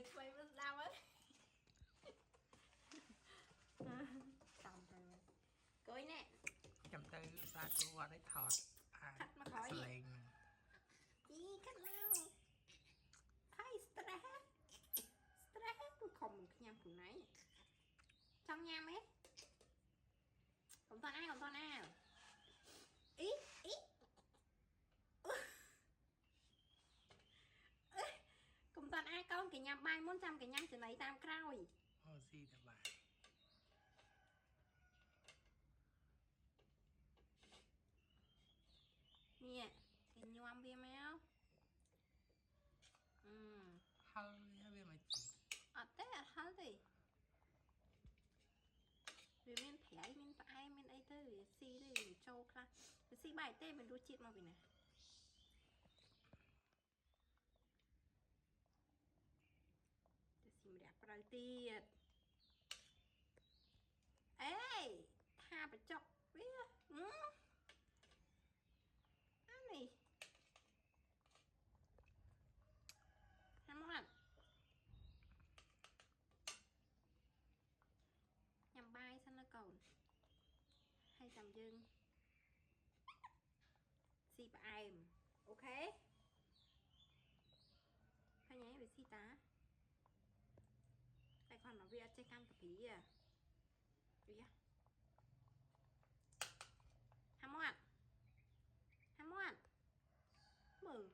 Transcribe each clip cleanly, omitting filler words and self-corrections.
quay nó đau ấy cầm tay mày cưới nè cầm tay xa cô qua đấy thọt khách mà khỏi lên gì khách nào hay stress không nhằm phụ nấy trong nhằm ấy còn toàn nào ý cùng toàn ai con cái nhằm bài muốn trăm cái nhằm từ này tam rồi ô gì là bài nè cái nhom bia máu hơi biết mà chị ở tết hết gì vì mình phải mình phải mình ấy tới xì đây châu kha xì bài tê mình đua chết mà vì nè xì đẹp đầu tiên ê tha phải chọc biết ăn này ăn món nhằm bài sao nó còn hay tầm dưng xì bà em ok hay nhé về xì tá đây còn nó việc chơi cam tập ý à đi á ham món mừng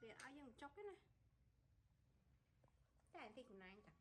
để ai dùng chọc cái này cái thì của này chẳng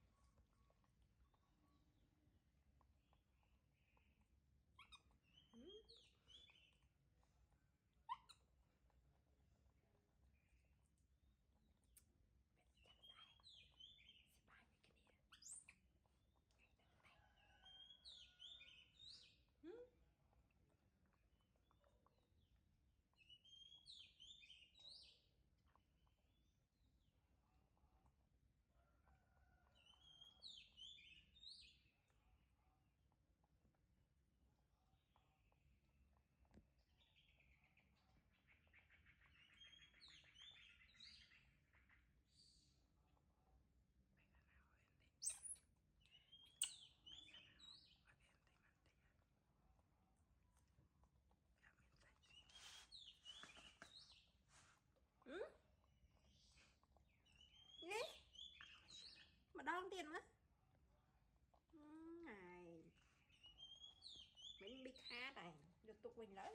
mà đo tiền nữa này mình bị khá này được tục mình đấy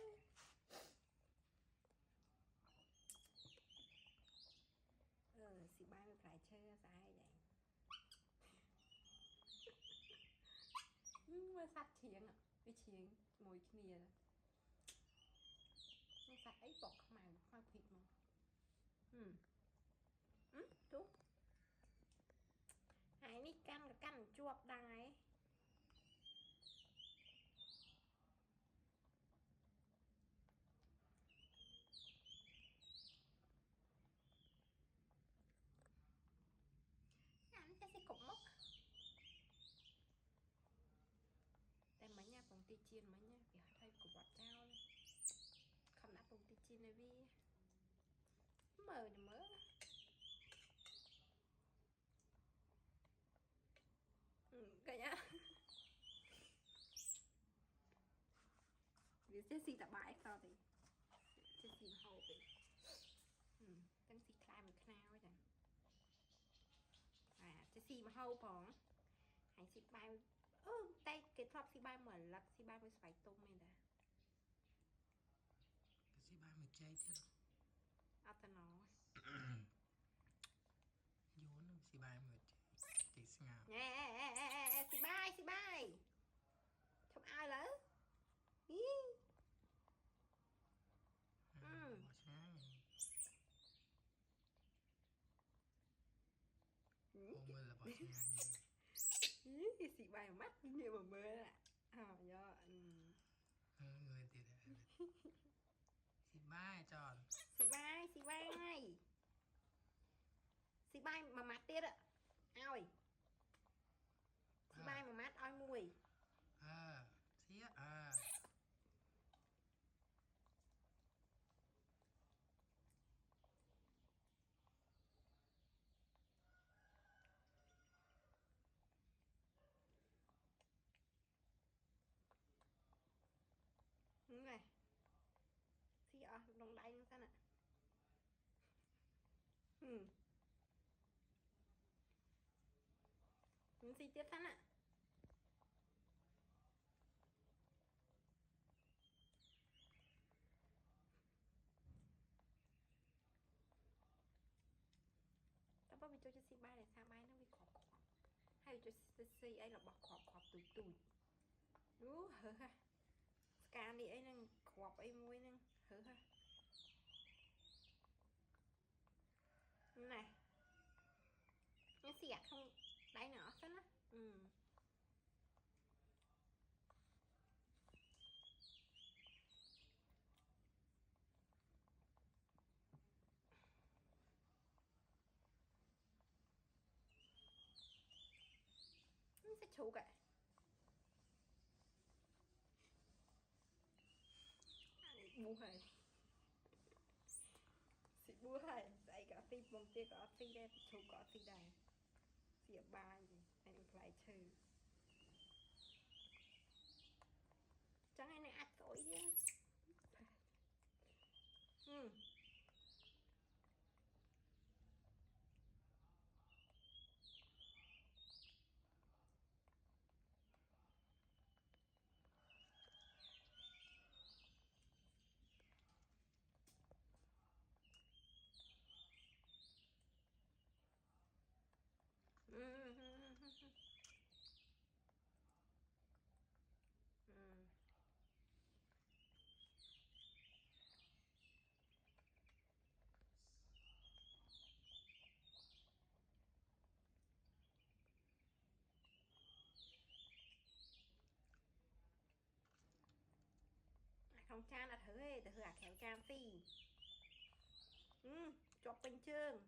xì ba mươi phải chơi ra ai vậy mà sạch chiếng ạ cái chiếng mồi kia nó sạch ấy bọc màng khoai thịt mà đúng hai ní căn chuột đài anh sẽ cũng mốc đây mấy nha công ty chiên mấy nha vì thay của bọt trao không đã công ty chiên này vì mờ thì mớ cái nhá vì sẽ xì tập bài sao thì sẽ xì hậu thì tăng xì khai một khao ấy chẳng sẽ xì mà hậu bỏ hành xì bài tay cái thọp xì bài mở lật xì bài mới phải tung này đã cái gì ba mình chơi thế ta nói vô nó xì ba mình chơi ngào nè xì bài không ai lỡ bỏ sáng hôm nay là bỏ sáng xì bài mắt như mà mơ ạ do người thì xì ba tròn xì bài mà mặt tiết ạ ôi xì bài mà mắt oi mùi xí Mình xì tiếp thân ạ. Tao bắt mình cho xì ba để sao bay nó bị khọp khọp. Hay cho xì ấy là bọc khọp khọp tủi tủi. Đúng hả ha. Scan đi ấy nâng khọp ấy môi nâng hả ha. Này. Nó xì ạ không đáy nó xanh á. Nó sẽ chú cả. Bu hay. Xì bu hay. Đây có xì bông kia có xì đây. Chú có xì đây. Xì ở ba gì. Anh phải trừ. Chẳng ai này ác tối chứ. Không chan là thử ấy, thử à khéo chan phi. Chọc bình chương.